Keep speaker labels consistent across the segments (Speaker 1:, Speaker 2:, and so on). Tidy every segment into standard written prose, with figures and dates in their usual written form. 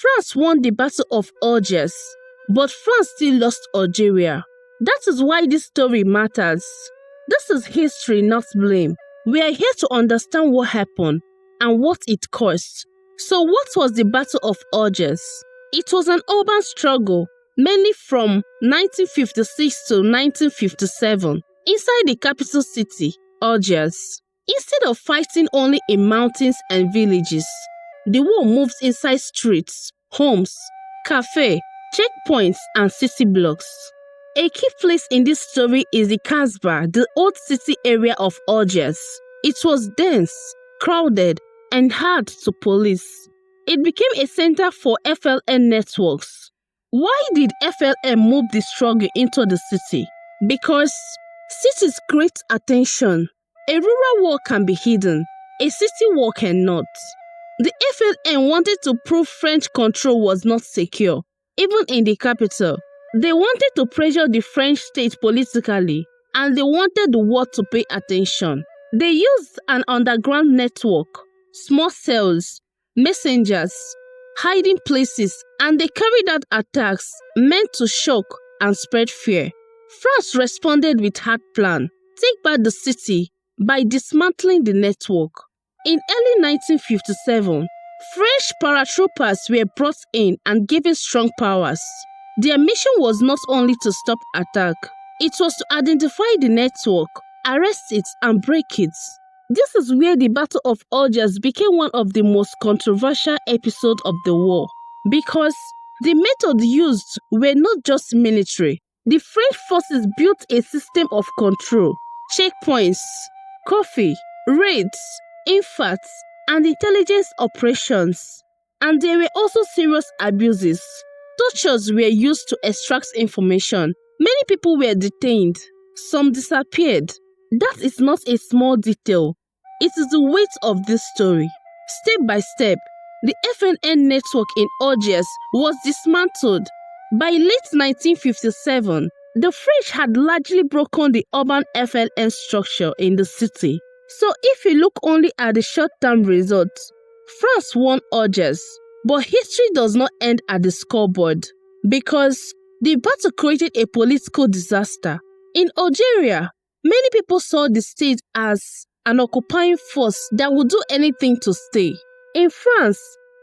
Speaker 1: France won the Battle of Algiers, but France still lost Algeria. That is why this story matters. This is history, not blame. We are here to understand what happened and what it cost. So what was the Battle of Algiers? It was an urban struggle, mainly from 1956 to 1957, inside the capital city, Algiers. Instead of fighting only in mountains and villages, the war moved inside streets, homes, cafes, checkpoints, and city blocks. A key place in this story is the Casbah, the old city area of Algiers. It was dense, crowded, and hard to police. It became a center for FLN networks. Why did FLN move the struggle into the city? Because cities create attention. A rural war can be hidden, a city war cannot. The FLN wanted to prove French control was not secure, even in the capital. They wanted to pressure the French state politically, and they wanted the world to pay attention. They used an underground network, small cells, messengers, hiding places, and they carried out attacks meant to shock and spread fear. France responded with hard plan: take back the city by dismantling the network. In early 1957, French paratroopers were brought in and given strong powers. Their mission was not only to stop attack, it was to identify the network, arrest it, and break it. This is where the Battle of Algiers became one of the most controversial episodes of the war, because the methods used were not just military. The French forces built a system of control, checkpoints, coffee, raids, infats, and intelligence operations. And there were also serious abuses. Tortures were used to extract information. Many people were detained. Some disappeared. That is not a small detail. It is the weight of this story. Step by step, the FLN network in Algiers was dismantled. By late 1957, the French had largely broken the urban FLN structure in the city. So if you look only at the short-term results, France won Algiers, but history does not end at the scoreboard, because the battle created a political disaster. In Algeria, many people saw the state as an occupying force that would do anything to stay. In France,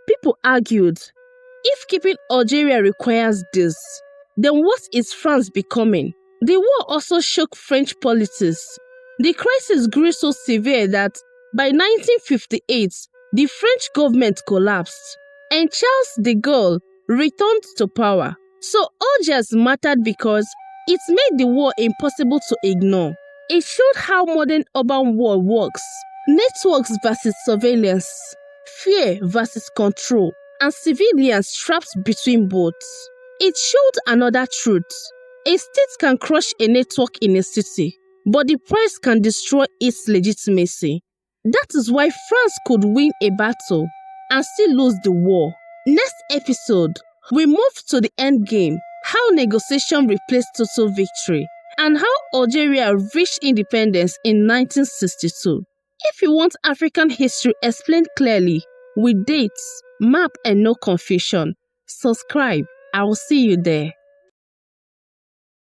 Speaker 1: people argued, if keeping Algeria requires this, then what is France becoming? The war also shook French politics. The crisis grew so severe that by 1958, the French government collapsed, and Charles de Gaulle returned to power. So Algiers mattered because it made the war impossible to ignore. It showed how modern urban war works: networks versus surveillance, fear versus control, and civilians trapped between both. It showed another truth: a state can crush a network in a city, but the price can destroy its legitimacy. That is why France could win a battle and still lose the war. Next episode, we move to the end game: how negotiation replaced total victory, and how Algeria reached independence in 1962. If you want African history explained clearly, with dates, map, and no confusion, subscribe. I will see you there.